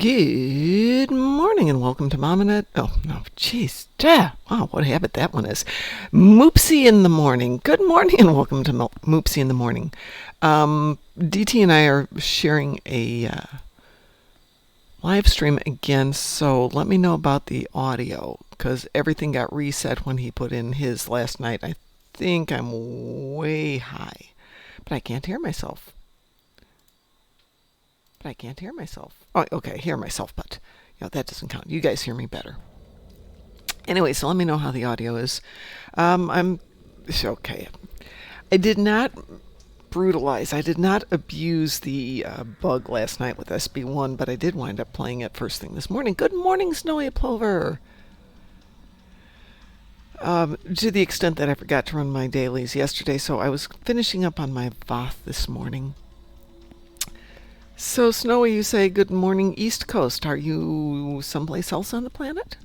Good morning and welcome to Mom and Ed. Oh, no, jeez. Wow, what a habit that one is. Moopsy in the morning. Good morning and welcome to Moopsy in the morning. DT and I are sharing a live stream again, so let me know about the audio because everything got reset when he put in his last night. I think I'm way high, but I can't hear myself. Oh, okay, I hear myself, but that doesn't count. You guys hear me better. Anyway, so let me know how the audio is. It's okay. I did not brutalize. I did not abuse the bug last night with SB1, but I did wind up playing it first thing this morning. Good morning, Snowy Plover. To the extent that I forgot to run my dailies yesterday, so I was finishing up on my Voth this morning. So, Snowy, you say good morning, East Coast. Are you someplace else on the planet?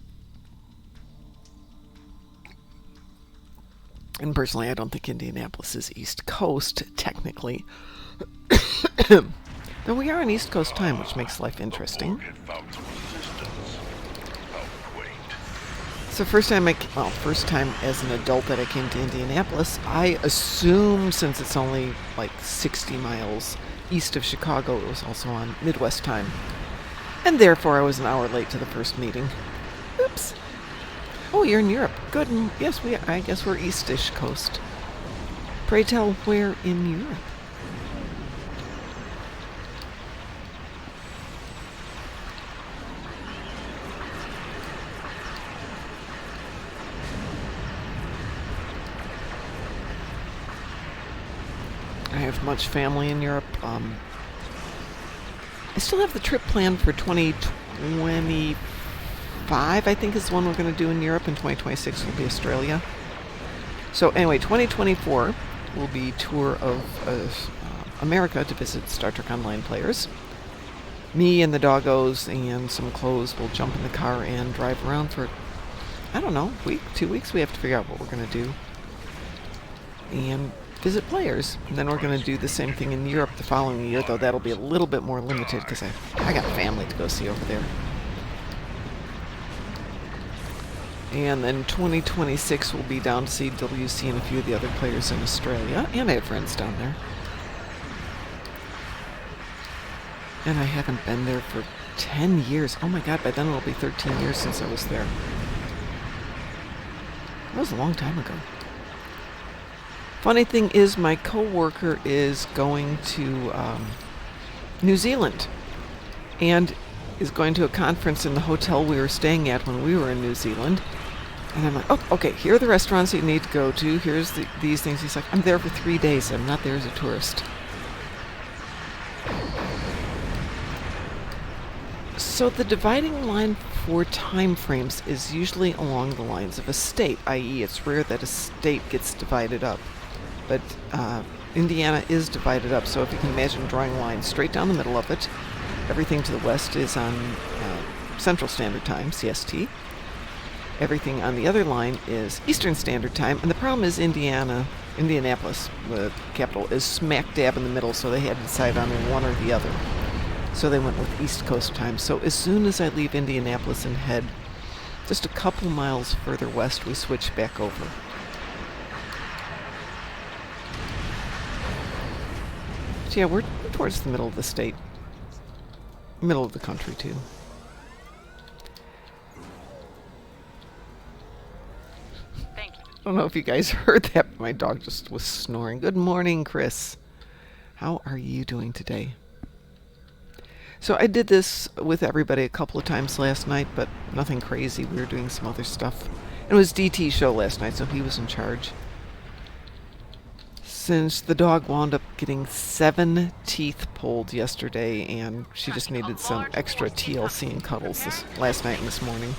And personally, I don't think Indianapolis is East Coast, technically. Though we are on East Coast time, which makes life interesting. So first time as an adult that I came to Indianapolis, I assume since it's only like 60 miles east of Chicago, it was also on Midwest time. And therefore I was an hour late to the first meeting. Oops. Oh, you're in Europe. Good. Yes, I guess we're Eastish coast. Pray tell, where in Europe? I have much family in Europe. I still have the trip planned for 2025, I think is the one we're going to do in Europe, and 2026 will be Australia. So anyway, 2024 will be tour of America to visit Star Trek Online players. Me and the doggos and some clothes will jump in the car and drive around for, I don't know, week, 2 weeks. We have to figure out what we're going to do. And visit players. And then we're going to do the same thing in Europe the following year, though that'll be a little bit more limited because I got family to go see over there. And then 2026 will be down to see WC and a few of the other players in Australia. And I have friends down there. And I haven't been there for 10 years. Oh my god, by then it'll be 13 years since I was there. That was a long time ago. Funny thing is, my coworker is going to New Zealand and is going to a conference in the hotel we were staying at when we were in New Zealand. And I'm like, oh, okay, here are the restaurants you need to go to. Here's these things. He's like, I'm there for 3 days. I'm not there as a tourist. So the dividing line for time frames is usually along the lines of a state, i.e. it's rare that a state gets divided up. But Indiana is divided up, so if you can imagine drawing a line straight down the middle of it, everything to the west is on Central Standard Time, CST. Everything on the other line is Eastern Standard Time, and the problem is Indianapolis, the capital, is smack dab in the middle, so they had to decide on one or the other. So they went with East Coast time. So as soon as I leave Indianapolis and head just a couple miles further west, we switch back over. So yeah, we're towards the middle of the state. Middle of the country, too. Thank you. I don't know if you guys heard that, but my dog just was snoring. Good morning, Chris. How are you doing today? So I did this with everybody a couple of times last night, but nothing crazy. We were doing some other stuff. It was DT's show last night, so he was in charge. Since the dog wound up getting 7 teeth pulled yesterday, and she just needed some extra TLC and cuddles last night and this morning.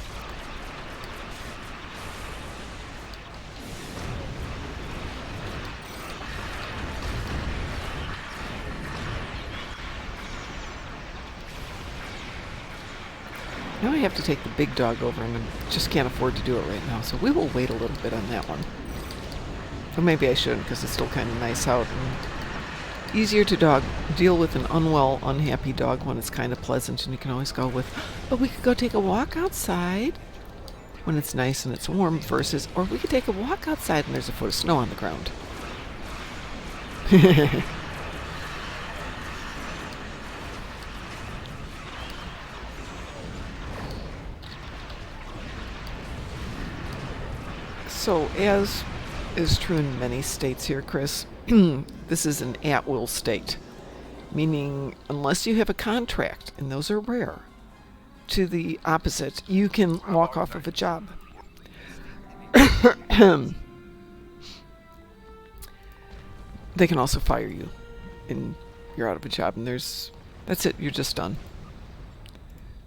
Now I have to take the big dog over, and I just can't afford to do it right now, so we will wait a little bit on that one. Or maybe I shouldn't, because it's still kind of nice out. And easier to deal with an unwell, unhappy dog when it's kind of pleasant, and you can always go with, "But we could go take a walk outside when it's nice and it's warm," versus, "Or we could take a walk outside and there's a foot of snow on the ground." So, as is true in many states here, Chris, this is an at-will state, meaning unless you have a contract, and those are rare, to the opposite, you can walk off of a job. They can also fire you, and you're out of a job, and that's it, you're just done.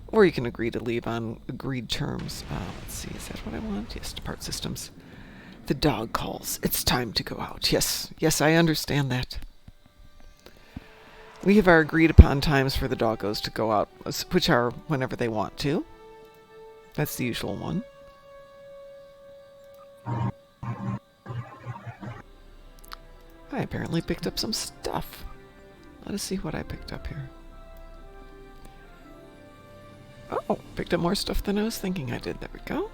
Or you can agree to leave on agreed terms. Let's see, is that what I want? Yes, depart systems. The dog calls. It's time to go out. Yes, I understand that. We have our agreed upon times for the doggos to go out, which are whenever they want to. That's the usual one. I apparently picked up some stuff. Let us see what I picked up here. Oh, picked up more stuff than I was thinking I did. There we go.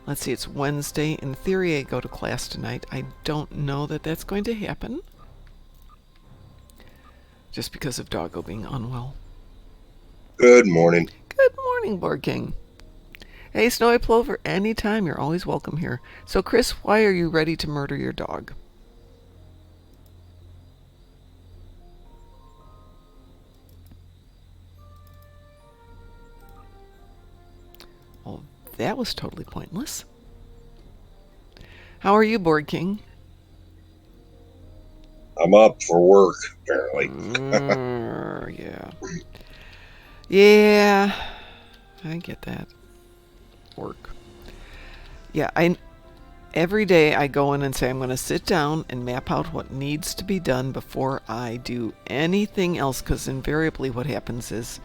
Let's see, it's Wednesday. In theory, I go to class tonight. I don't know that that's going to happen. Just because of Doggo being unwell. Good morning. Good morning, Board King. Hey, Snowy Plover, anytime. You're always welcome here. So, Chris, why are you ready to murder your dog? Well, that was totally pointless. How are you, Board King? I'm up for work, apparently. Yeah. Yeah. I get that. Work. Yeah, every day I go in and say I'm going to sit down and map out what needs to be done before I do anything else, because invariably what happens is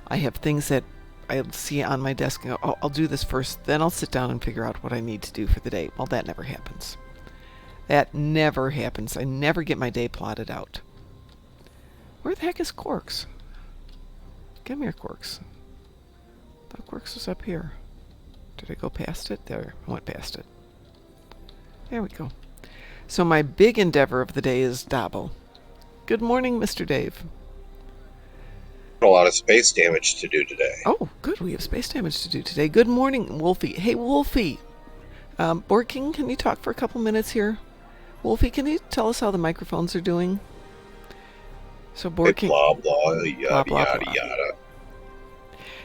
I have things that I'll see on my desk and go, "Oh, I'll do this first, then I'll sit down and figure out what I need to do for the day." Well, that never happens. That never happens. I never get my day plotted out. Where the heck is Quarks? Come here, Quarks. I thought Quarks was up here. Did I go past it? There, I went past it. There we go. So my big endeavor of the day is Dabo. Good morning, Mr. Dave. A lot of space damage to do today. Oh, good. We have space damage to do today. Good morning, Wolfie. Hey, Wolfie. Board King, can you talk for a couple minutes here? Wolfie, can you tell us how the microphones are doing? So Board King... Blah, blah, yada, blah, yada, blah. yada.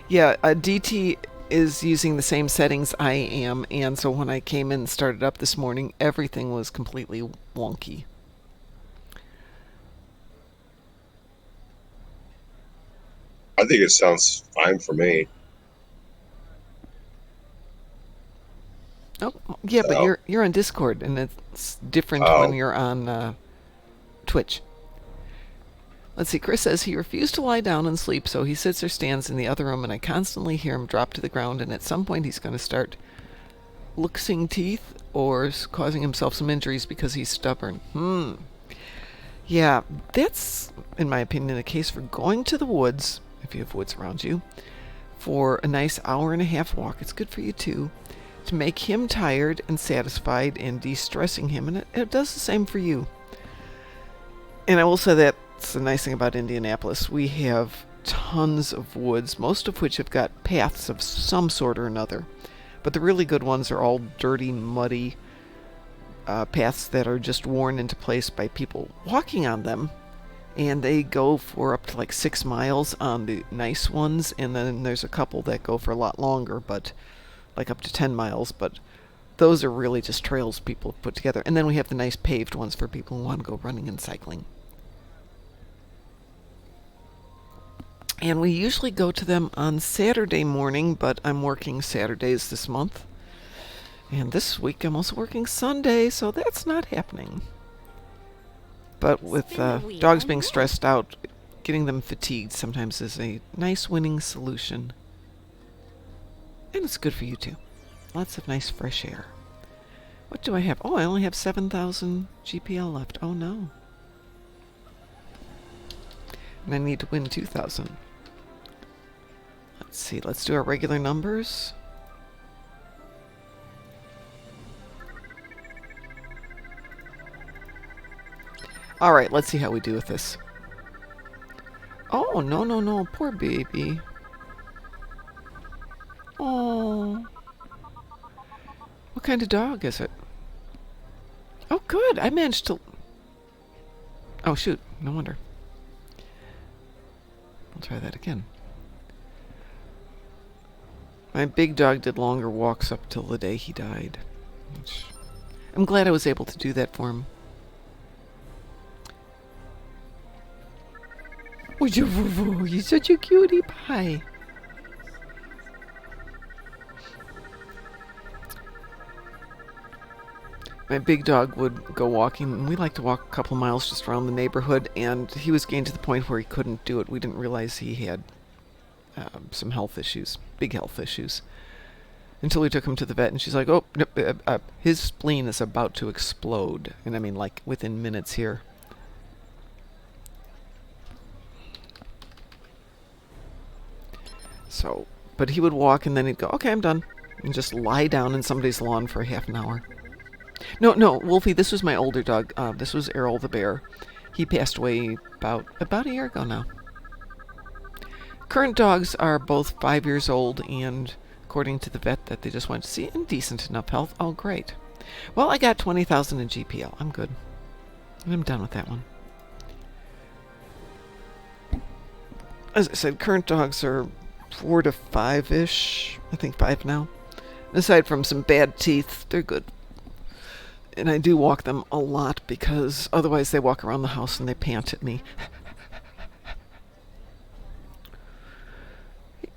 Yeah, DT is using the same settings I am, and so when I came in and started up this morning, everything was completely wonky. I think it sounds fine for me. Oh, yeah, but So- you're on Discord, and it's different Oh. when you're on Twitch. Let's see, Chris says he refused to lie down and sleep, so he sits or stands in the other room, and I constantly hear him drop to the ground, and at some point he's going to start loosening teeth or causing himself some injuries because he's stubborn. Yeah, that's, in my opinion, a case for going to the woods, if you have woods around you, for a nice hour-and-a-half walk. It's good for you, too, to make him tired and satisfied and de-stressing him, and it does the same for you. And I will say that's the nice thing about Indianapolis. We have tons of woods, most of which have got paths of some sort or another. But the really good ones are all dirty, muddy paths that are just worn into place by people walking on them. And they go for up to like 6 miles on the nice ones, and then there's a couple that go for a lot longer, but like up to 10 miles. But those are really just trails people put together. And then we have the nice paved ones for people who want to go running and cycling. And we usually go to them on Saturday morning, but I'm working Saturdays this month. And this week I'm also working Sunday, so that's not happening. But with dogs being stressed out, getting them fatigued sometimes is a nice winning solution. And it's good for you too. Lots of nice fresh air. What do I have? Oh, I only have 7,000 GPL left. Oh no. And I need to win 2,000. Let's see. Let's do our regular numbers. All right, let's see how we do with this. Oh, no, no, no. Poor baby. Oh. What kind of dog is it? Oh, good. I managed to... Oh, shoot. No wonder. I'll try that again. My big dog did longer walks up till the day he died. I'm glad I was able to do that for him. Oh, you're such a cutie pie. My big dog would go walking, and we like to walk a couple miles just around the neighborhood, and he was getting to the point where he couldn't do it. We didn't realize he had some health issues, big health issues, until we took him to the vet, and she's like, oh, his spleen is about to explode. And I mean, like, within minutes here. So, but he would walk, and then he'd go, okay, I'm done, and just lie down in somebody's lawn for half an hour. No, Wolfie, this was my older dog. This was Errol the bear. He passed away about a year ago now. Current dogs are both 5 years old, and according to the vet that they just went to see, in decent enough health. Oh, great. Well, I got 20,000 in GPL. I'm good. And I'm done with that one. As I said, current dogs are 4 to 5-ish. I think 5 now. Aside from some bad teeth, they're good. And I do walk them a lot because otherwise they walk around the house and they pant at me.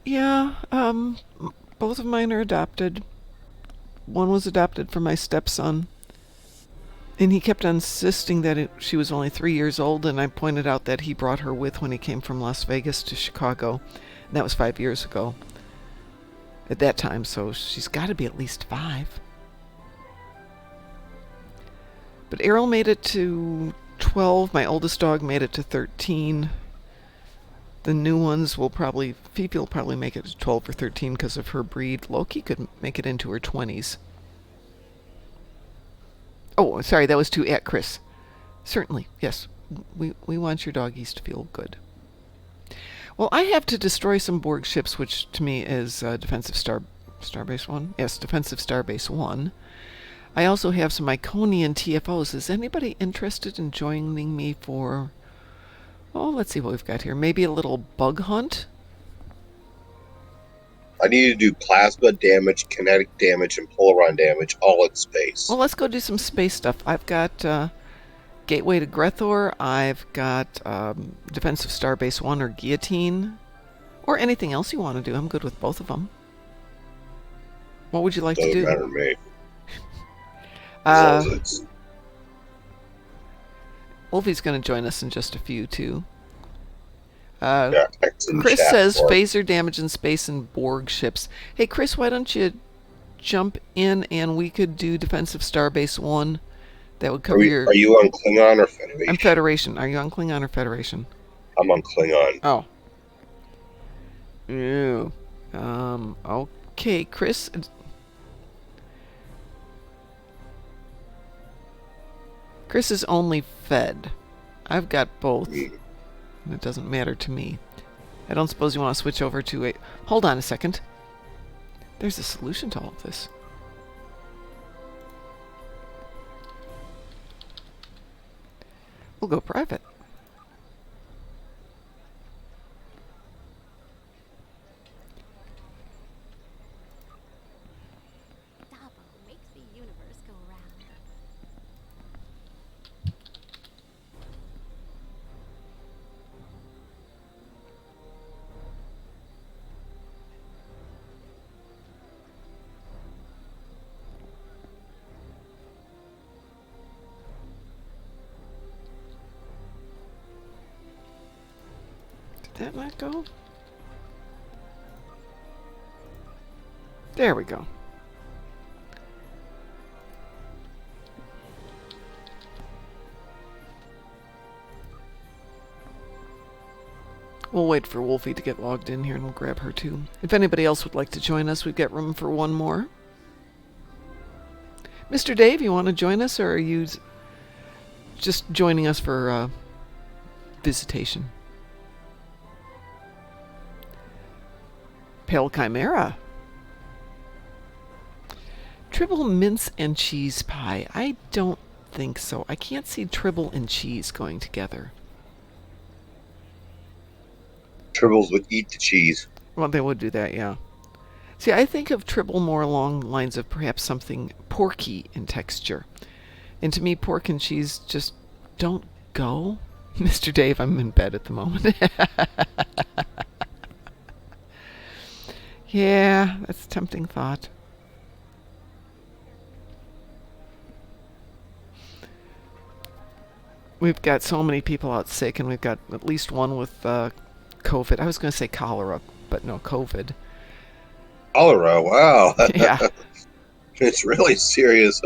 Yeah, both of mine are adopted. One was adopted from my stepson. And he kept insisting that she was only 3 years old, and I pointed out that he brought her with when he came from Las Vegas to Chicago. And that was 5 years ago. At that time, so she's got to be at least 5. But Errol made it to 12. My oldest dog made it to 13. The new ones will probably... Fifi will probably make it to 12 or 13 because of her breed. Loki could make it into her 20s. Oh, sorry, that was to Chris. Certainly, yes. We want your doggies to feel good. Well, I have to destroy some Borg ships, which to me is Defensive Starbase 1. Yes, Defensive Starbase 1. I also have some Iconian TFOs. Is anybody interested in joining me for... Oh, let's see what we've got here. Maybe a little bug hunt? I need to do plasma damage, kinetic damage, and polaron damage all in space. Well, let's go do some space stuff. I've got Gateway to Grethor. I've got Defensive Starbase 1 or Guillotine. Or anything else you want to do. I'm good with both of them. What would you like to do? Doesn't matter to me. Wolfie's going to join us in just a few, too. Yeah, Chris says phaser damage in space and Borg ships. Hey, Chris, why don't you jump in and we could do Defensive Starbase 1? That would cover your... Are you on Klingon or Federation? I'm Federation. Are you on Klingon or Federation? I'm on Klingon. Oh. Ew. Okay, Chris... Chris is only Fed. I've got both. And it doesn't matter to me. I don't suppose you want to switch over to a... Hold on a second. There's a solution to all of this. We'll go private. Did that not go? There we go. We'll wait for Wolfie to get logged in here and we'll grab her too. If anybody else would like to join us, we've got room for one more. Mr. Dave, you want to join us, or are you just joining us for visitation? Pale Chimera. Tribble mince and cheese pie. I don't think so. I can't see Tribble and cheese going together. Tribbles would eat the cheese. Well, they would do that, yeah. See, I think of Tribble more along the lines of perhaps something porky in texture. And to me, pork and cheese just don't go. Mr. Dave, I'm in bed at the moment. Yeah, that's a tempting thought. We've got so many people out sick, and we've got at least one with COVID. I was going to say cholera, but no, COVID. Cholera, wow. Yeah. It's really serious.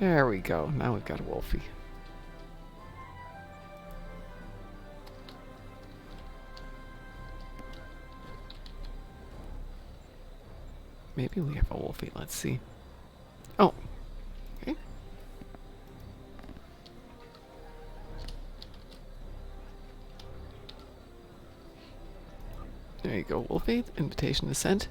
There we go. Now we've got a Wolfie. Maybe we have a Wolfie. Let's see. Oh. Okay. There you go, Wolfie. Invitation is sent.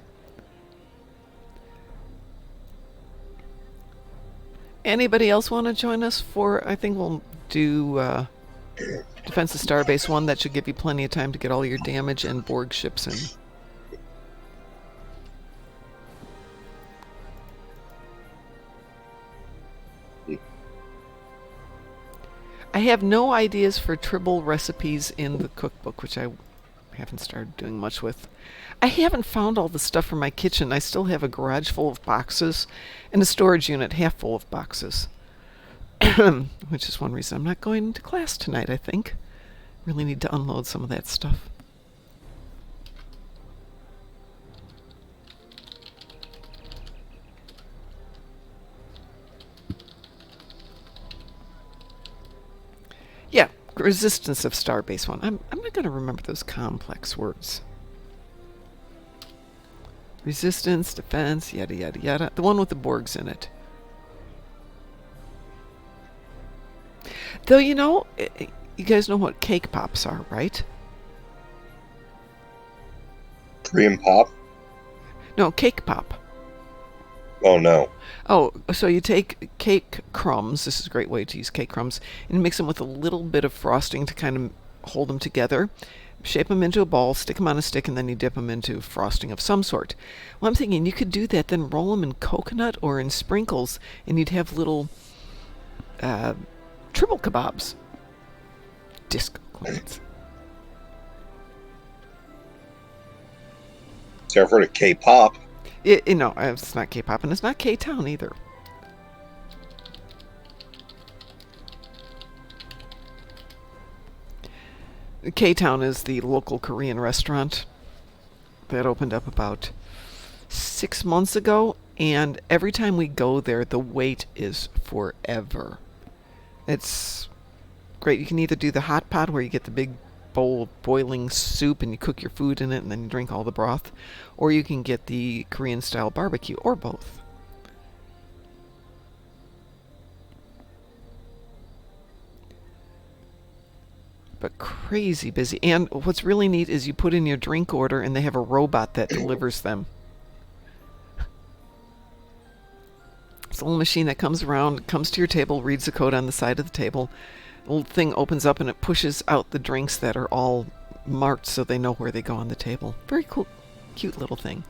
Anybody else want to join us for, I think we'll do Defense of Starbase 1. That should give you plenty of time to get all your damage and Borg ships in. I have no ideas for Tribble recipes in the cookbook, which I haven't started doing much with. I haven't found all the stuff for my kitchen. I still have a garage full of boxes and a storage unit half full of boxes. Which is one reason I'm not going to class tonight, I think. Really need to unload some of that stuff. Yeah, resistance of Starbase 1. I'm not going to remember those complex words. Resistance, defense, yada yada yada. The one with the Borgs in it. Though, you know, you guys know what cake pops are, right? Korean pop? No, cake pop. Oh, no. Oh, so you take cake crumbs. This is a great way to use cake crumbs. And mix them with a little bit of frosting to kind of hold them together. Shape them into a ball, stick them on a stick, and then you dip them into frosting of some sort. Well, I'm thinking you could do that, then roll them in coconut or in sprinkles, and you'd have little Tribble kebabs. Disco clones. So I've heard of K-pop. No, it's not K-pop, and it's not K-Town either. K-Town is the local Korean restaurant that opened up about 6 months ago, and every time we go there, the wait is forever. It's great. You can either do the hot pot, where you get the big bowl of boiling soup and you cook your food in it and then you drink all the broth, or you can get the Korean-style barbecue, or both. But crazy busy. And what's really neat is you put in your drink order and they have a robot that delivers them. It's a little machine that comes around, comes to your table, reads the code on the side of the table. The little thing opens up and it pushes out the drinks that are all marked so they know where they go on the table. Very cool, cute little thing.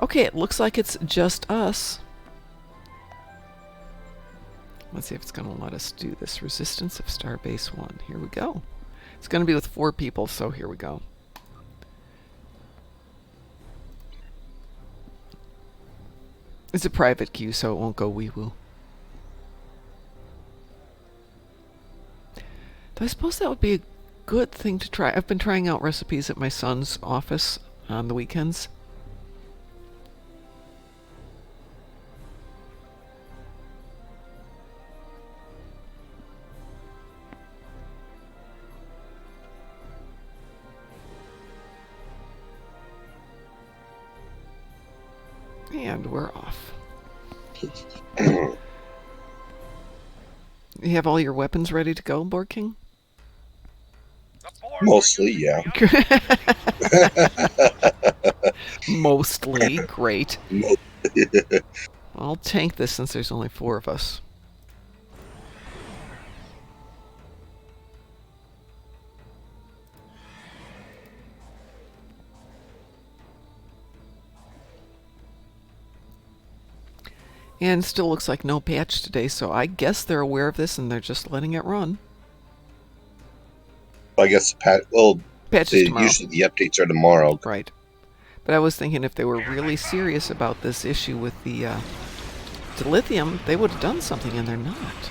Okay, it looks like it's just us. Let's see if it's going to let us do this. Resistance of Starbase 1. Here we go. It's going to be with 4 people, so here we go. It's a private queue, so it won't go wee-woo. I suppose that would be a good thing to try. I've been trying out recipes at my son's office on the weekends. And we're off. Mm. You have all your weapons ready to go, Borg King? Mostly, yeah. Mostly. Great. I'll tank this since there's only 4 of us. And still looks like no patch today, so I guess they're aware of this and they're just letting it run. I guess Patches tomorrow. usually the updates are tomorrow. Right. But I was thinking if they were really serious about this issue with the dilithium, they would have done something, and they're not.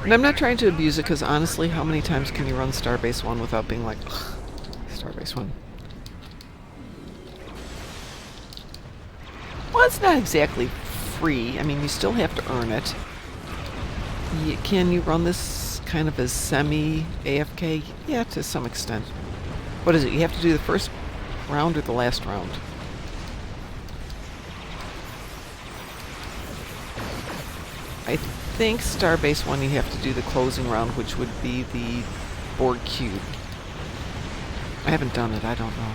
And I'm not trying to abuse it, because honestly, how many times can you run Starbase 1 without being like, ugh, Starbase 1? Well, it's not exactly free. I mean, you still have to earn it. Can you run this kind of as semi-AFK? Yeah, to some extent. What is it? You have to do the first round or the last round? I think Starbase 1 you have to do the closing round, which would be the Borg Cube. I haven't done it, I don't know.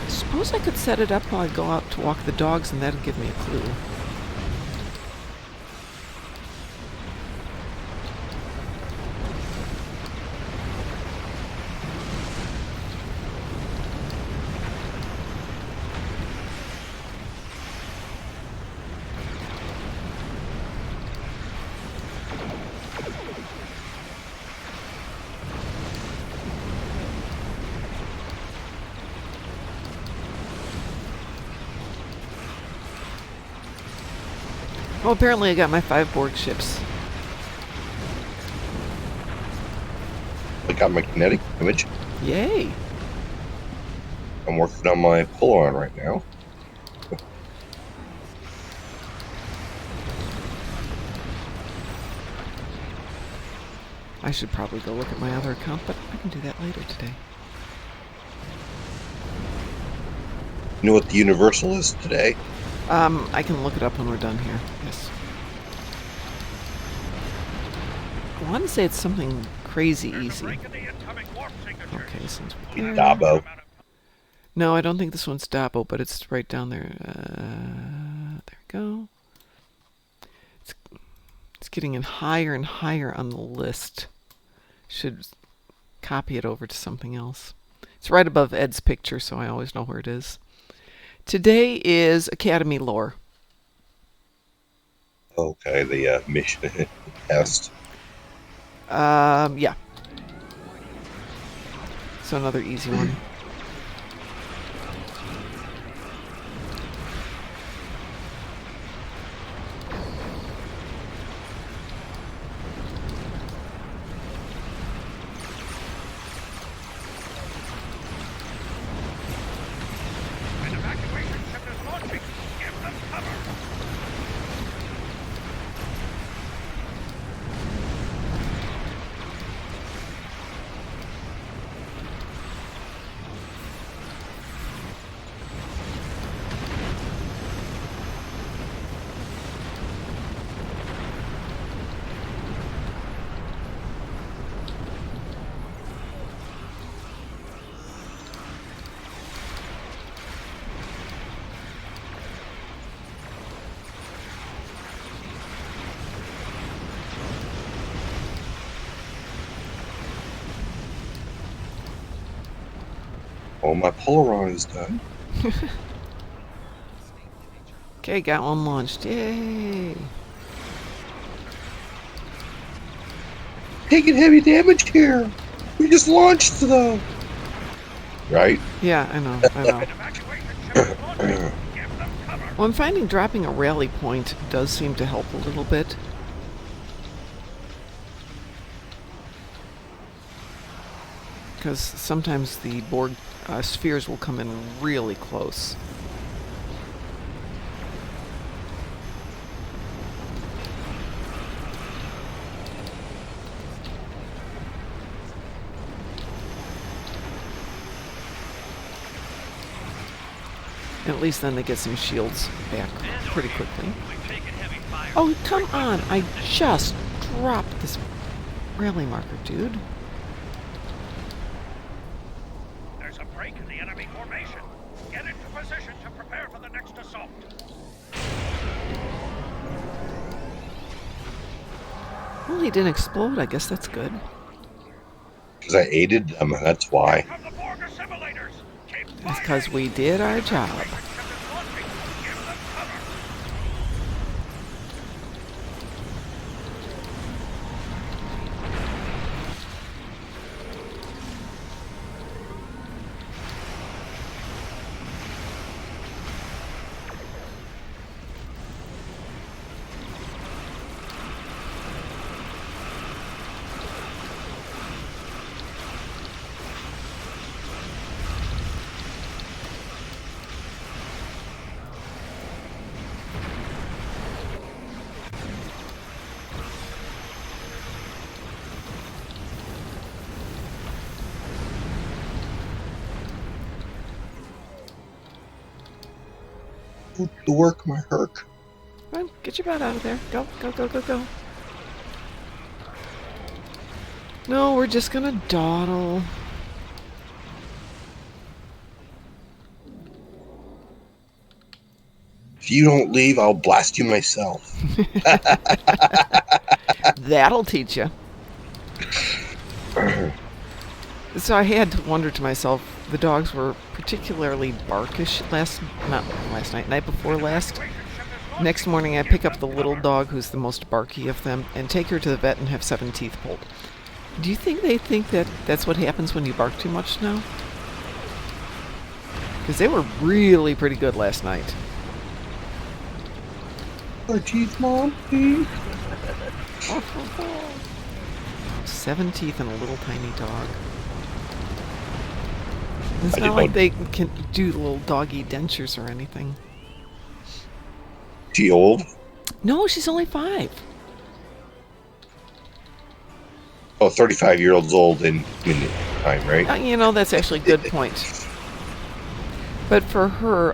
I suppose I could set it up while I go out to walk the dogs, and that'd give me a clue. Well, apparently I got my 5 Borg ships. I got my kinetic image. Yay! I'm working on my Polaron right now. I should probably go look at my other account, but I can do that later today. You know what the universal is today? I can look it up when we're done here. Yes. I want to say it's something crazy easy. Okay, since we're there. Dabo. No, I don't think this one's Dabo, but it's right down there. There we go. It's getting in higher and higher on the list. Should copy it over to something else. It's right above Ed's picture, so I always know where it is. Today is Academy lore. Okay, the mission test. Yeah. So another easy one. Oh, my Polaron is done. Okay, got one launched. Yay! Taking heavy damage here. We just launched though. Right? Yeah, I know, I know. Well, I'm finding dropping a rally point does seem to help a little bit. Because sometimes the Borg spheres will come in really close. At least then they get some shields back pretty quickly. We've taken heavy fire. Oh, come on. I just dropped this rally marker, dude. There's a break in the enemy formation. Get into position to prepare for the next assault. Well, he didn't explode. I guess that's good. Because I aided them, that's why. From the Borg assimilators. Keep It's firing. because we did our job. Ship is launching. Give them cover. The work, my Herc. Come on, get your butt out of there. Go, go, go, go, go. No, we're just gonna dawdle. If you don't leave, I'll blast you myself. That'll teach you. So I had to wonder to myself, the dogs were particularly barkish night before last. Next morning I pick up the little dog who's the most barky of them and take her to the vet and have 7 teeth pulled. Do you think they think that that's what happens when you bark too much now? Because they were really pretty good last night. Our teeth, Mom, please. 7 teeth and a little tiny dog. It's I not didn't like know- they can do little doggy dentures or anything. She old? No, she's only 5. Oh, 35-year-olds old in time, right? You know, that's actually a good point. But for her,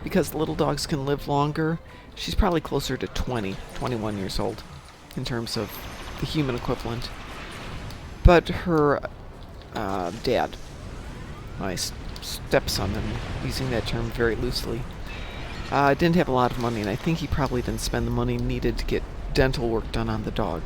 because little dogs can live longer, she's probably closer to 21 years old in terms of the human equivalent. But her dad, my stepson, I'm using that term very loosely, didn't have a lot of money, and I think he probably didn't spend the money needed to get dental work done on the dog.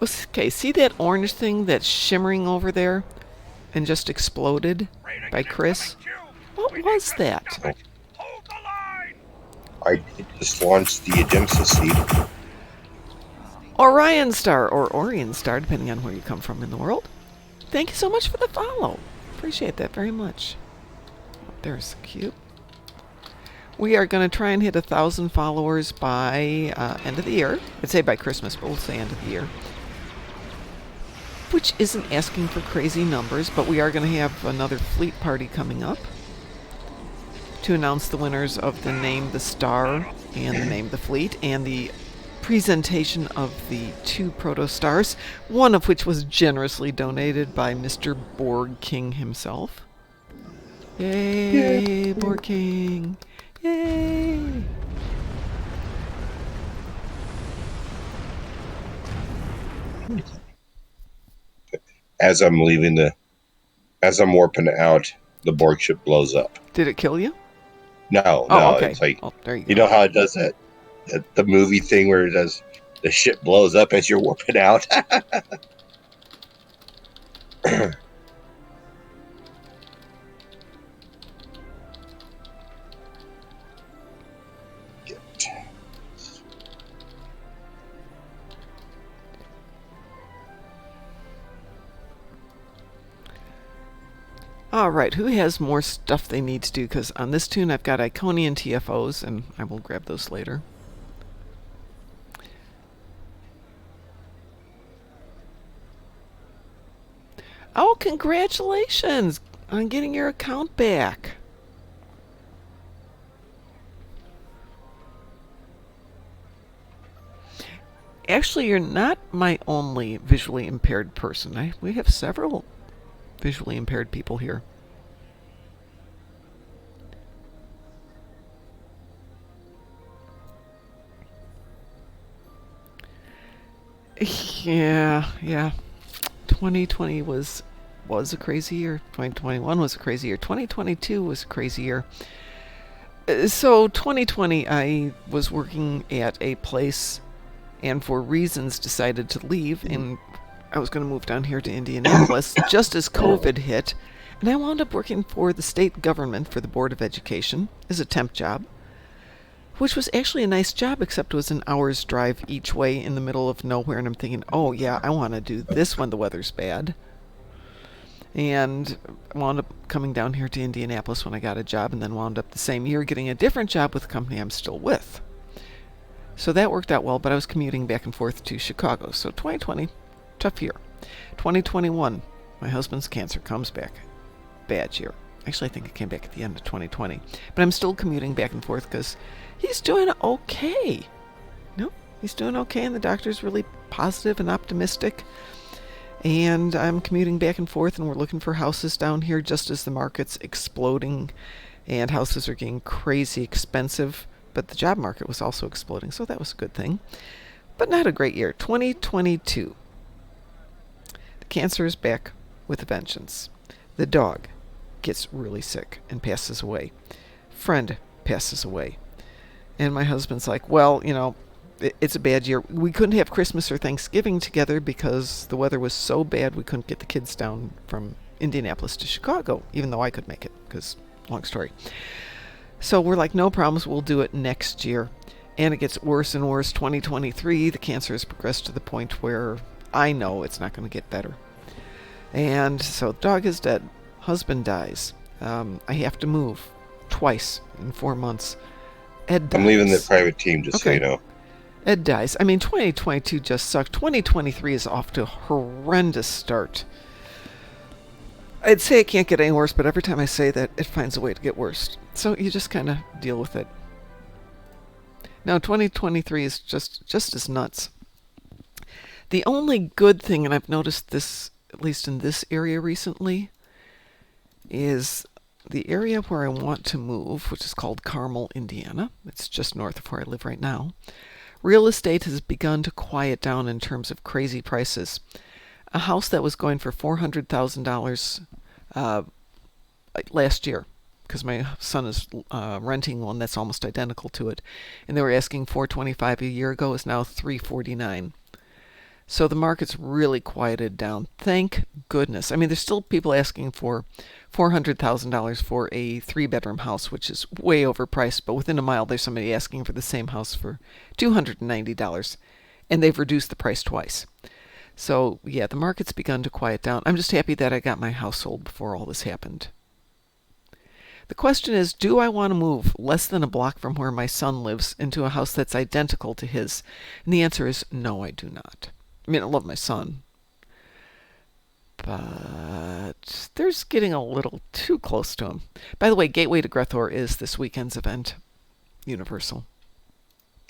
Okay, see that orange thing that's shimmering over there and just exploded by Chris? What was that? Hold the line. I just launched the Genesis seed. Orion Star, or Orion Star, depending on where you come from in the world. Thank you so much for the follow. Appreciate that very much. Oh, there's cute. We are going to try and hit 1,000 followers by end of the year. I'd say by Christmas, but we'll say end of the year. Which isn't asking for crazy numbers, but we are going to have another fleet party coming up to announce the winners of the Name the Star and the Name the Fleet, and the presentation of the 2 protostars, one of which was generously donated by Mr. Borg King himself. Yay, Borg King! Yay! As I'm warping out, the Borg ship blows up. Did it kill you? No, Oh, okay. it's like, Oh, there you you go. know how it does that the movie thing where it does the ship blows up as you're warping out. All right, who has more stuff they need to do? Because on this tune, I've got Iconian TFOs, and I will grab those later. Oh, congratulations on getting your account back. Actually, you're not my only visually impaired person. We have several visually impaired people here. Yeah. 2020 was a crazy year. 2021 was a crazy year. 2022 was a crazy year. So 2020, I was working at a place, and for reasons decided to leave, and I was going to move down here to Indianapolis just as COVID hit, and I wound up working for the state government for the Board of Education as a temp job, which was actually a nice job, except it was an hour's drive each way in the middle of nowhere, and I'm thinking, oh yeah, I want to do this when the weather's bad. And wound up coming down here to Indianapolis when I got a job, and then wound up the same year getting a different job with the company I'm still with. So that worked out well, but I was commuting back and forth to Chicago. So 2020, tough year. 2021, my husband's cancer comes back. Bad year. Actually, I think it came back at the end of 2020. But I'm still commuting back and forth because he's doing okay. No, he's doing okay, and the doctor's really positive and optimistic. And I'm commuting back and forth, and we're looking for houses down here just as the market's exploding, and houses are getting crazy expensive. But the job market was also exploding, so that was a good thing. But not a great year. 2022. The cancer is back with a vengeance. The dog gets really sick and passes away. Friend passes away. And my husband's like, well, it's a bad year. We couldn't have Christmas or Thanksgiving together because the weather was so bad we couldn't get the kids down from Indianapolis to Chicago, even though I could make it, because long story. So we're like, no problems, we'll do it next year. And it gets worse and worse. 2023, the cancer has progressed to the point where I know it's not going to get better. And so dog is dead. Husband dies. I have to move twice in 4 months. Ed dies. I'm leaving the private team, just so you know. Ed dies. 2022 just sucked. 2023 is off to a horrendous start. I'd say it can't get any worse, but every time I say that, it finds a way to get worse. So you just kind of deal with it. Now, 2023 is just as nuts. The only good thing, and I've noticed this, at least in this area recently, is the area where I want to move, which is called Carmel, Indiana. It's just north of where I live right now. Real estate has begun to quiet down in terms of crazy prices. A house that was going for $400,000 last year, because my son is renting one that's almost identical to it, and they were asking $425 a year ago, is now $349. So the market's really quieted down. Thank goodness. There's still people asking for $400,000 for a 3-bedroom house, which is way overpriced, but within a mile there's somebody asking for the same house for $290, and they've reduced the price twice. So, yeah, the market's begun to quiet down. I'm just happy that I got my house sold before all this happened. The question is, do I want to move less than a block from where my son lives into a house that's identical to his? And the answer is no, I do not. I love my son, but there's getting a little too close to him. By the way, Gateway to Grethor is this weekend's event. Universal.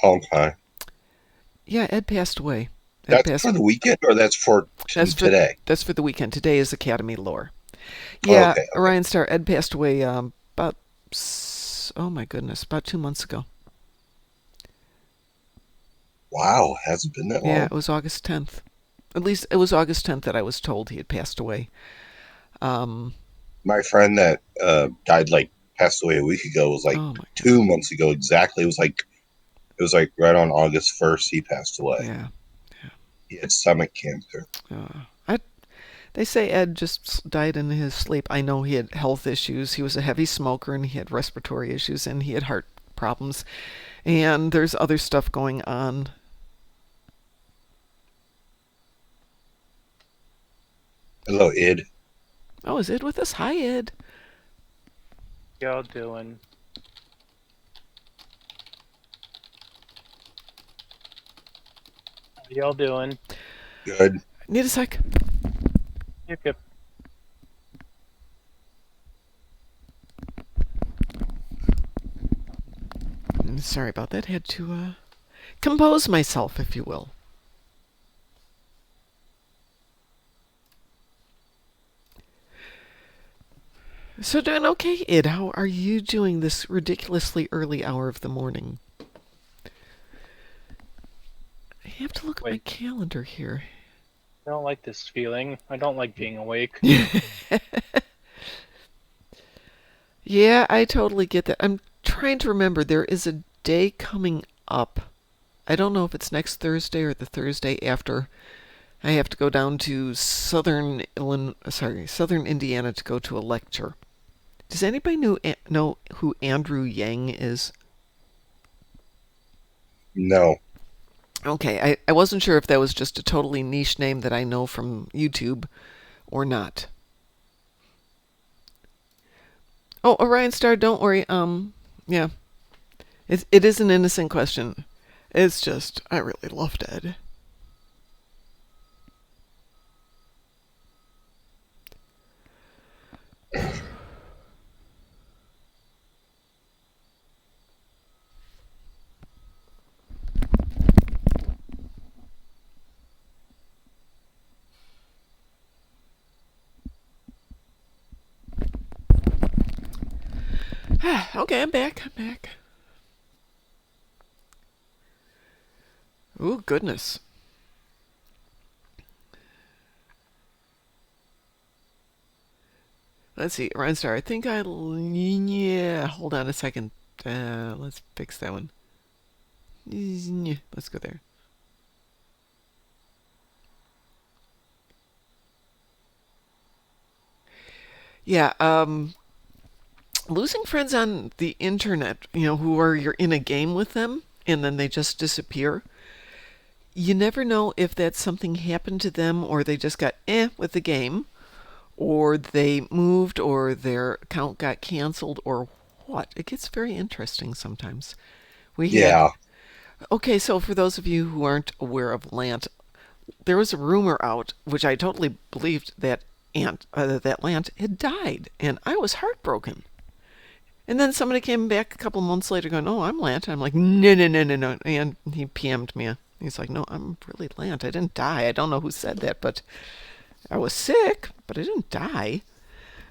Okay. Yeah, Ed passed away. That's for the weekend, or that's for today? That's for the weekend. Today is Academy lore. Yeah, okay. Orion Star. Ed passed away about 2 months ago. Wow, hasn't been that long. Yeah, it was August 10th. At least it was August 10th that I was told he had passed away. My friend that passed away a week ago was 2 months ago exactly. It was like right on August 1st he passed away. Yeah. He had stomach cancer. They say Ed just died in his sleep. I know he had health issues. He was a heavy smoker, and he had respiratory issues, and he had heart problems. And there's other stuff going on. Hello, Ed. Oh, is Ed with us? Hi, Ed. Y'all doing? How y'all doing? Good. Need a sec. Yep. I'm sorry about that. Had to compose myself, if you will. So doing okay, Id. How are you doing this ridiculously early hour of the morning? I have to look at my Wait, calendar here. I don't like this feeling. I don't like being awake. Yeah, I totally get that. I'm trying to remember. There is a day coming up. I don't know if it's next Thursday or the Thursday after. I have to go down to Southern Indiana to go to a lecture. Does anybody know who Andrew Yang is? No. Okay, I wasn't sure if that was just a totally niche name that I know from YouTube or not. Oh, Orion Star, don't worry. Yeah, it is an innocent question. It's just I really love Ed. Okay, I'm back. I'm back. Ooh, goodness. Let's see, Orion Star. I think yeah. Hold on a second. Let's fix that one. Let's go there. Yeah, losing friends on the internet, who are you're in a game with them and then they just disappear. You never know if that's something happened to them or they just got with the game or they moved or their account got canceled or what. It gets very interesting sometimes. We had Yeah. Okay, so for those of you who aren't aware of Lant, there was a rumor out, which I totally believed that that Lant had died, and I was heartbroken. And then somebody came back a couple months later going, "Oh, I'm Lant." I'm like, "No, no, no, no, no." And he PM'd me. He's like, "No, I'm really Lant. I didn't die. I don't know who said that, but I was sick, but I didn't die."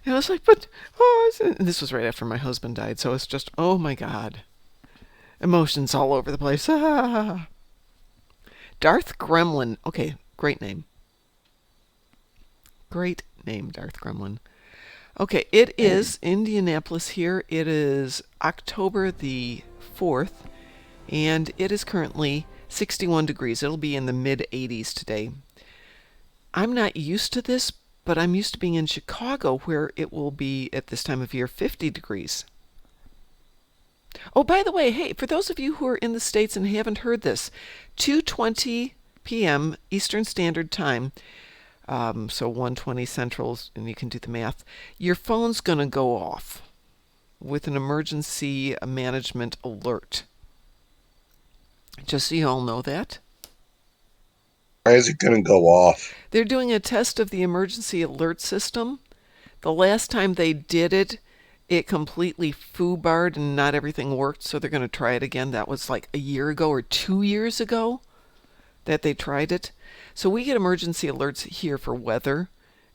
And I was like, "But, oh," and this was right after my husband died, so it's just, oh my God. Emotions all over the place. Ah. Darth Gremlin. Okay, great name. Great name, Darth Gremlin. Okay, it is Indianapolis here. It is October the 4th, and it is currently 61 degrees. It'll be in the mid 80s today. I'm not used to this, but I'm used to being in Chicago where it will be at this time of year 50 degrees. Oh, by the way, hey, for those of you who are in the States and haven't heard this, 2:20 p.m. Eastern Standard Time, so 1:20 Central, and you can do the math, your phone's going to go off with an emergency management alert. Just so you all know that. Why is it going to go off? They're doing a test of the emergency alert system. The last time they did it, it completely foobarred and not everything worked, so they're going to try it again. That was like a year ago or 2 years ago that they tried it. So we get emergency alerts here for weather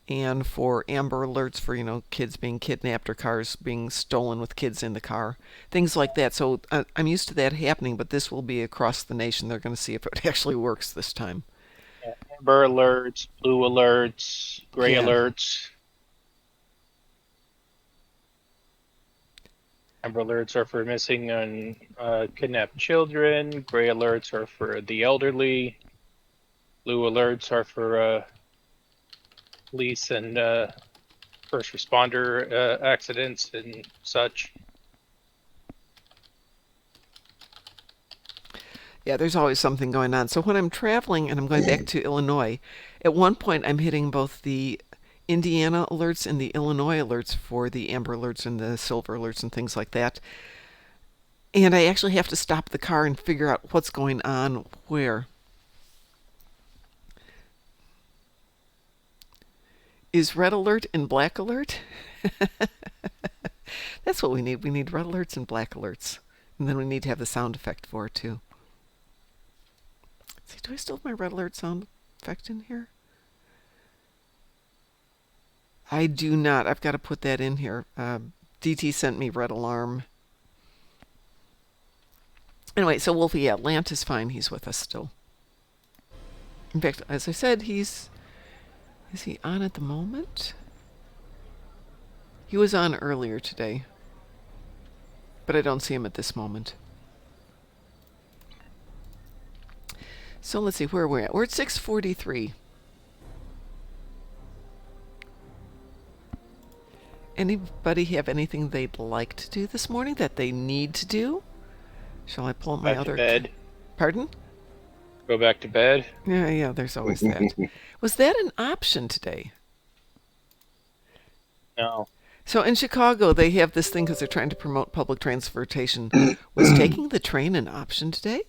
and for Amber Alerts for, kids being kidnapped or cars being stolen with kids in the car, things like that. So I'm used to that happening, but this will be across the nation. They're going to see if it actually works this time. Yeah, amber alerts, blue alerts, gray Yeah. alerts. Amber alerts are for missing and kidnapped children. Gray alerts are for the elderly. Blue alerts are for police and first responder accidents and such. Yeah, there's always something going on. So when I'm traveling and I'm going back to Illinois, at one point I'm hitting both the Indiana alerts and the Illinois alerts for the Amber alerts and the Silver alerts and things like that. And I actually have to stop the car and figure out what's going on where. Is red alert and black alert? That's what we need. We need red alerts and black alerts. And then we need to have the sound effect for it too. Let's see, do I still have my red alert sound effect in here? I do not. I've got to put that in here. DT sent me red alarm. Anyway, so Wolfie, yeah, Lant is fine. He's with us still. In fact, as I said, is he on at the moment? He was on earlier today, but I don't see him at this moment. So let's see, where are we at? We're at 6:43. Anybody have anything they'd like to do this morning that they need to do? Shall I pull up my Back other... to bed. Pardon? Go back to bed. Yeah, there's always that. Was that an option today? No. So in Chicago, they have this thing because they're trying to promote public transportation. Was taking the train an option today?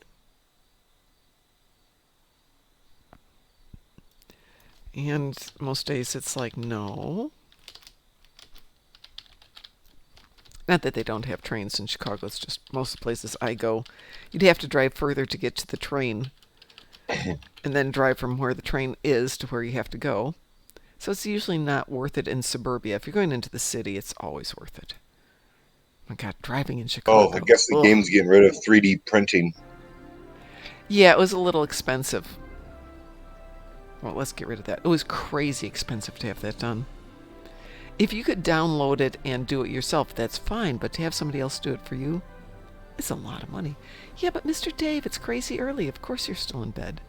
And most days it's like, no. Not that they don't have trains in Chicago. It's just most places I go, you'd have to drive further to get to the train. And then drive from where the train is to where you have to go. So it's usually not worth it in suburbia. If you're going into the city, it's always worth it. Oh my God, driving in Chicago. Oh, I guess the game's getting rid of 3D printing. Yeah, it was a little expensive. Well, let's get rid of that. It was crazy expensive to have that done. If you could download it and do it yourself, that's fine. But to have somebody else do it for you, it's a lot of money. Yeah, but Mr. Dave, it's crazy early. Of course you're still in bed.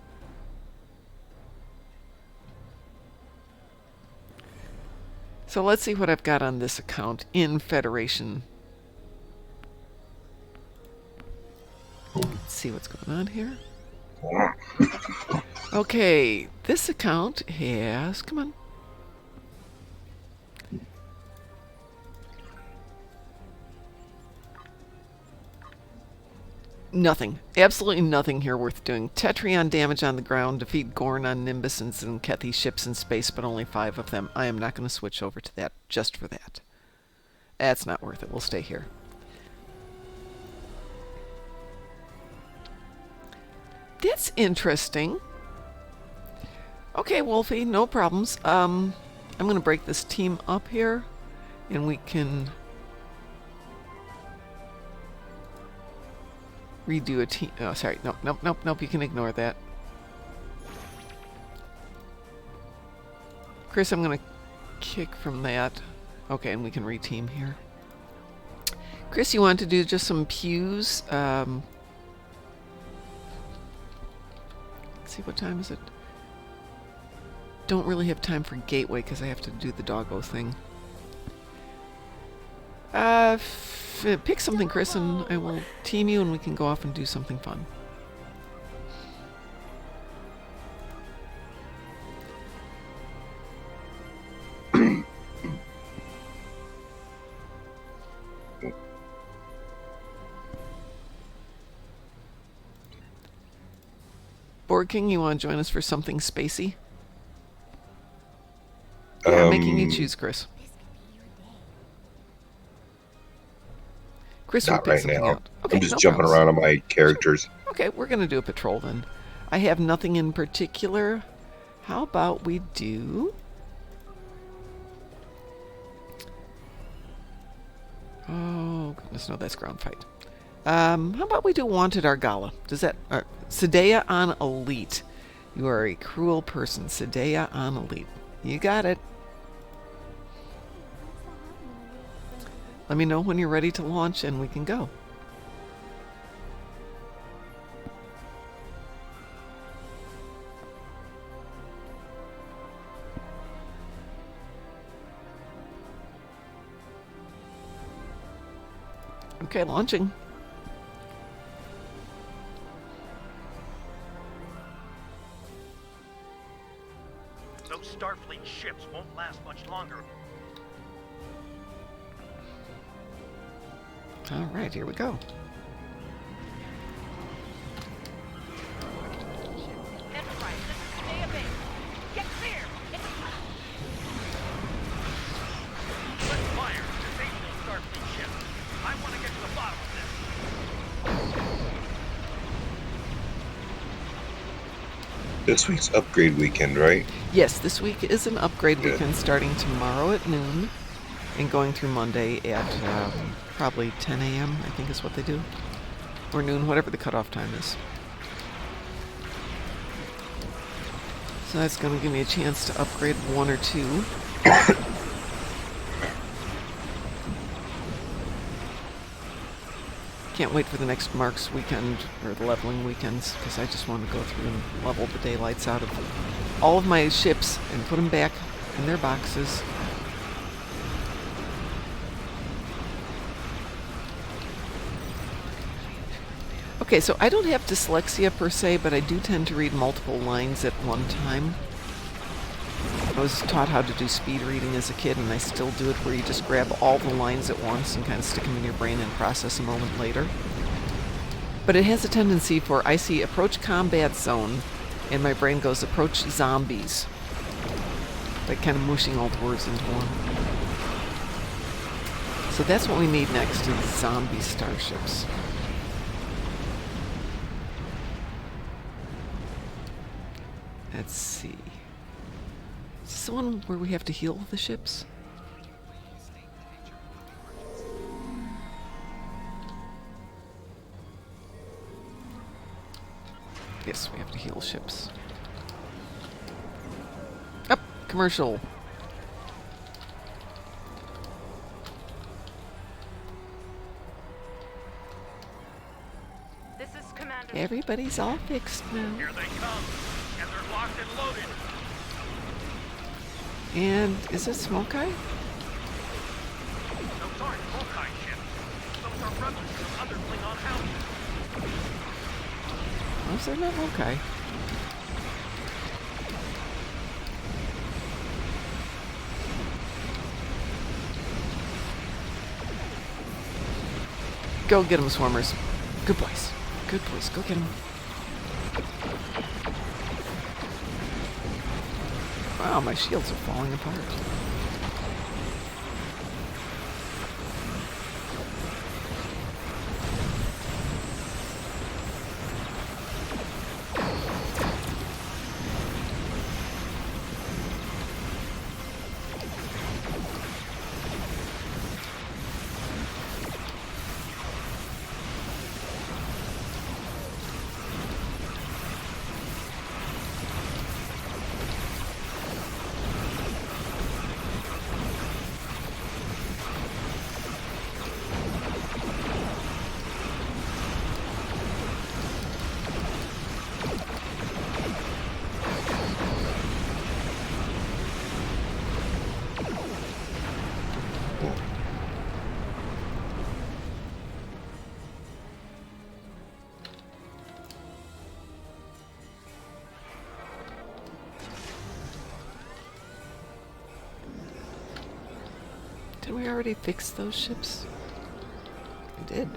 So let's see what I've got on this account in Federation. Let's see what's going on here. Okay, this account has... Come on. Nothing. Absolutely nothing here worth doing. Tetrion damage on the ground, defeat Gorn on Nimbus and Zenkethi ships in space, but only 5 of them. I am not going to switch over to that just for that. That's not worth it. We'll stay here. That's interesting. Okay, Wolfie, no problems. I'm going to break this team up here, and we can... redo a team. Oh, sorry. Nope. You can ignore that. Chris, I'm going to kick from that. Okay, and we can reteam here. Chris, you want to do just some pews? Let's see, what time is it? Don't really have time for Gateway because I have to do the doggo thing. Pick something, Chris, and I will team you and we can go off and do something fun. Board King, you want to join us for something spacey? Yeah, I'm making you choose, Chris. Chris, not right now. Okay, I'm just jumping around on my characters. Okay, we're going to do a patrol then. I have nothing in particular. How about we do... Oh, goodness, no, that's ground fight. How about we do Wanted Argala? Does that... Sedea on Elite. You are a cruel person. Sedea on Elite. You got it. Let me know when you're ready to launch and we can go. Okay, launching. Those Starfleet ships won't last much longer. All right, here we go. Enterprise, this is Sedea Base. Get clear! Let's fire. Disable those Starfleet ships. I want to get to the bottom of this. This week's upgrade weekend, right? Yes, this week is an upgrade Good. weekend starting tomorrow at noon and going through Monday at probably 10 a.m., I think is what they do. Or noon, whatever the cutoff time is. So that's going to give me a chance to upgrade one or two. Can't wait for the next Marks weekend, or the leveling weekends, because I just want to go through and level the daylights out of all of my ships and put them back in their boxes. Okay, so I don't have dyslexia per se, but I do tend to read multiple lines at one time. I was taught how to do speed reading as a kid, and I still do it where you just grab all the lines at once and kind of stick them in your brain and process a moment later. But it has a tendency for, I see approach combat zone, and my brain goes approach zombies. Like kind of mushing all the words into one. So that's what we need next, is zombie starships. Let's see. Is this the one where we have to heal the ships? Yes, we have to heal ships. Up, commercial. This is Commander. Everybody's all fixed now. Here they come, and they're locked and loaded. And is it Smoke Eye? Those aren't Mokai ships. Those are rebels from other Klingon houses. Oh, so they're not Mokai. Go get them, swarmers. Good boys. Good boys. Go get them. Wow, my shields are falling apart. Did we already fix those ships? We did.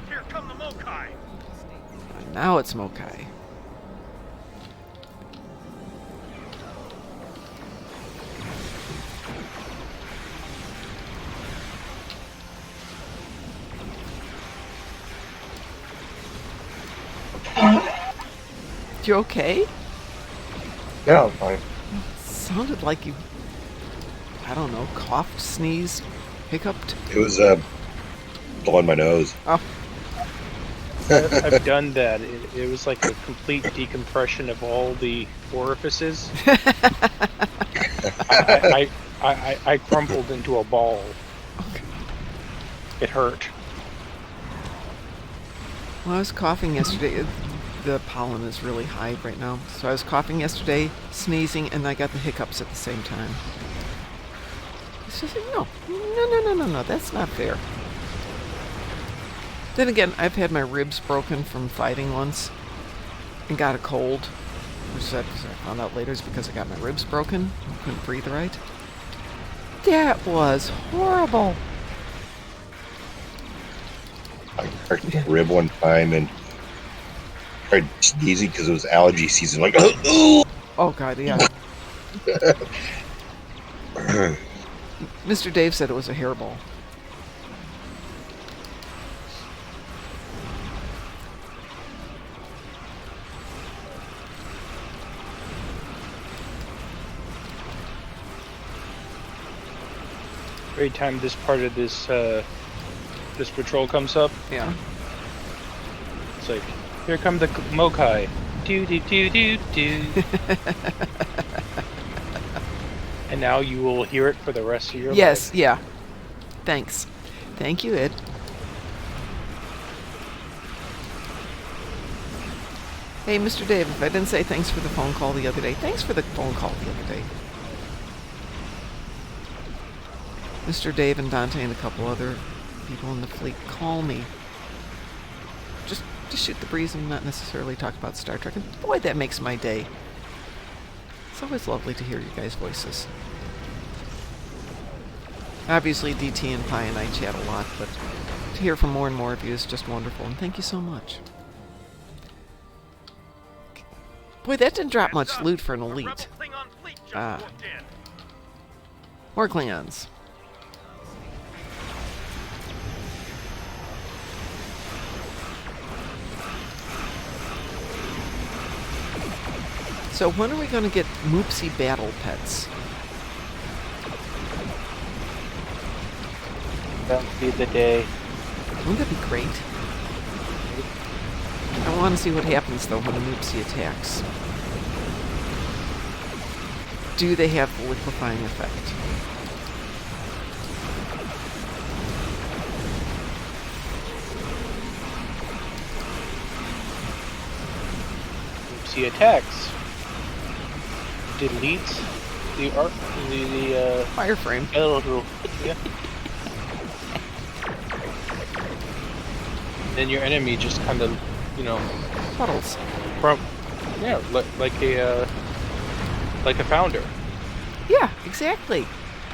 Here come the Mokai. And now it's Mokai. You okay? Yeah, I'm fine. Sounded like you, I don't know, coughed, sneezed, hiccuped. It was blowing my nose. Oh, I've done that. It was like a complete decompression of all the orifices. I crumpled into a ball. okay. It hurt. Well, I was coughing yesterday. The pollen is really high right now. So I was coughing yesterday, sneezing, and I got the hiccups at the same time. It's just like, no, that's not fair. Then again, I've had my ribs broken from fighting once and got a cold, which I found out later is because I got my ribs broken. I couldn't breathe right. That was horrible. I cracked my rib one time and tried sneezing because it was allergy season. Like, oh! Oh, God, yeah. Mr. Dave said it was a hairball. Every time this part of this this patrol comes up, Yeah. it's like, here come the Mokai. Do do do do do. And now you will hear it for the rest of your Yes, life. yeah. Thanks. Thank you, Ed. Hey, Mr. Dave, if I didn't say thanks for the phone call the other day, thanks for the phone call the other day. Mr. Dave and Dante and a couple other people in the fleet call me. Just to shoot the breeze and not necessarily talk about Star Trek. And boy, that makes my day. It's always lovely to hear you guys' voices. Obviously, DT and Pi and I chat a lot, but to hear from more and more of you is just wonderful, and thank you so much. Boy, that didn't drop much loot for an A rebel elite. Klingon fleet just Ah. moved in. More Klingons. So when are we going to get Moopsy battle pets? That'll be the day. Wouldn't that be great? I want to see what happens, though, when a Moopsy attacks. Do they have the liquefying effect? Moopsy attacks. Deletes the arc, the Wireframe. skeletal. Yeah. Then your enemy just kind of, you know, Puddles. from, yeah, like a founder. Yeah, exactly.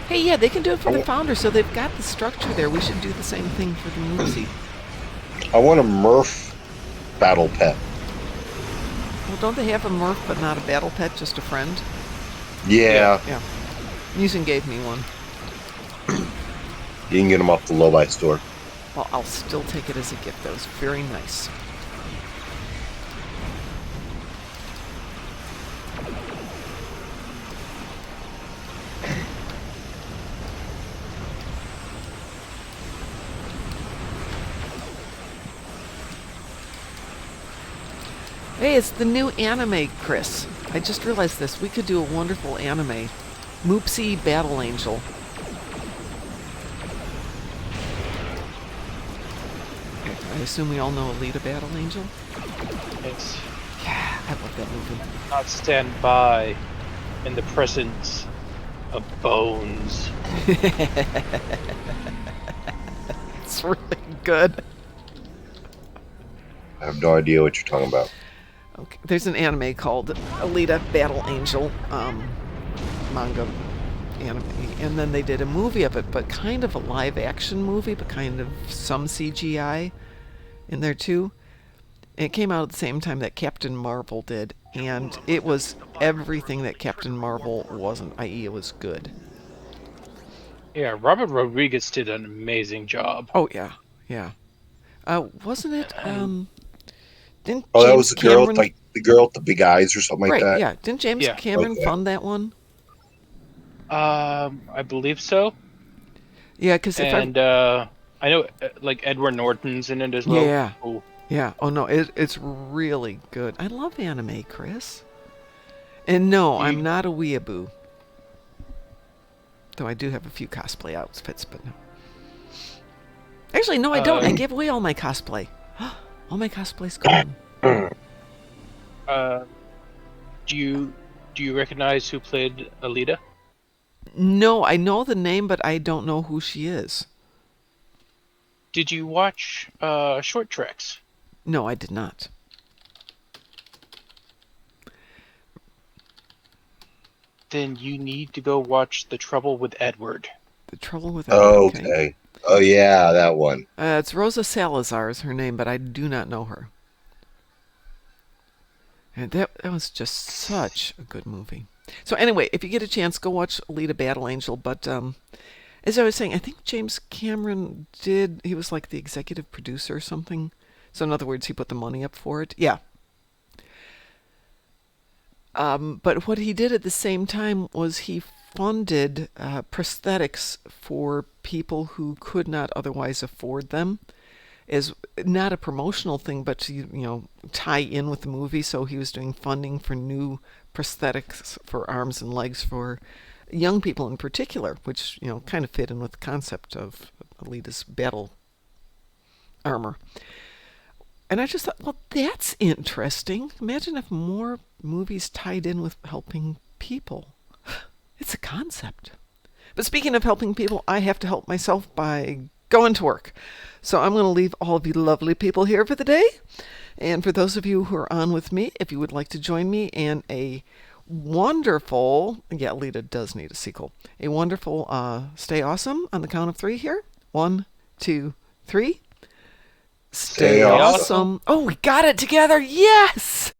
Hey, yeah, they can do it for the founder, so they've got the structure there. We should do the same thing for the Moopsy. I want a Murph battle pet. Well, don't they have a Murph but not a battle pet, just a friend? Yeah, Yeah. Musin gave me one. you can get them off the Low-Buy store. Well, I'll still take it as a gift. That was very nice. Hey, it's the new anime, Chris. I just realized this. We could do a wonderful anime. Moopsy Battle Angel. I assume we all know Alita Battle Angel? It's Yeah, I love that movie. not stand by in the presence of bones. It's really good. I have no idea what you're talking about. Okay, there's an anime called Alita Battle Angel, manga anime, and then they did a movie of it, but kind of a live action movie, but kind of some CGI in there too. And it came out at the same time that Captain Marvel did, and it was everything that Captain Marvel wasn't, i.e. it was good. Yeah, Robert Rodriguez did an amazing job. Oh yeah, yeah. Wasn't it? Didn't Oh, that James was the girl, Cameron? like the girl with the big eyes or something like Right, that. yeah. Didn't James Yeah. Cameron Okay. fund that one? I believe so. Yeah, because if And I know like Edward Norton's in it as well. Yeah. Oh, yeah, oh no, it's really good. I love anime, Chris. And no, I'm not a weeaboo. Though I do have a few cosplay outfits, but no. Actually, no, I don't. I gave away all my cosplay. All my cosplay's gone. do you recognize who played Alita? No, I know the name, but I don't know who she is. Did you watch Short Treks? No, I did not. Then you need to go watch The Trouble with Edward. The Trouble with Oh, Edward, okay. Oh, yeah, that one. It's Rosa Salazar is her name, but I do not know her. And that was just such a good movie. So anyway, if you get a chance, go watch Alita Battle Angel. But as I was saying, I think James Cameron he was like the executive producer or something. So in other words, he put the money up for it. Yeah. But what he did at the same time was he funded prosthetics for people who could not otherwise afford them, is not a promotional thing, but to tie in with the movie. So he was doing funding for new prosthetics for arms and legs for young people in particular, which kind of fit in with the concept of Alita's battle armor. And I just thought, well, that's interesting. Imagine if more movies tied in with helping people. It's a concept. But speaking of helping people, I have to help myself by going to work. So I'm going to leave all of you lovely people here for the day. And for those of you who are on with me, if you would like to join me in a wonderful, Alita does need a sequel, a wonderful Stay Awesome on the count of 3 here. 1, 2, 3. Stay awesome. Oh, we got it together. Yes!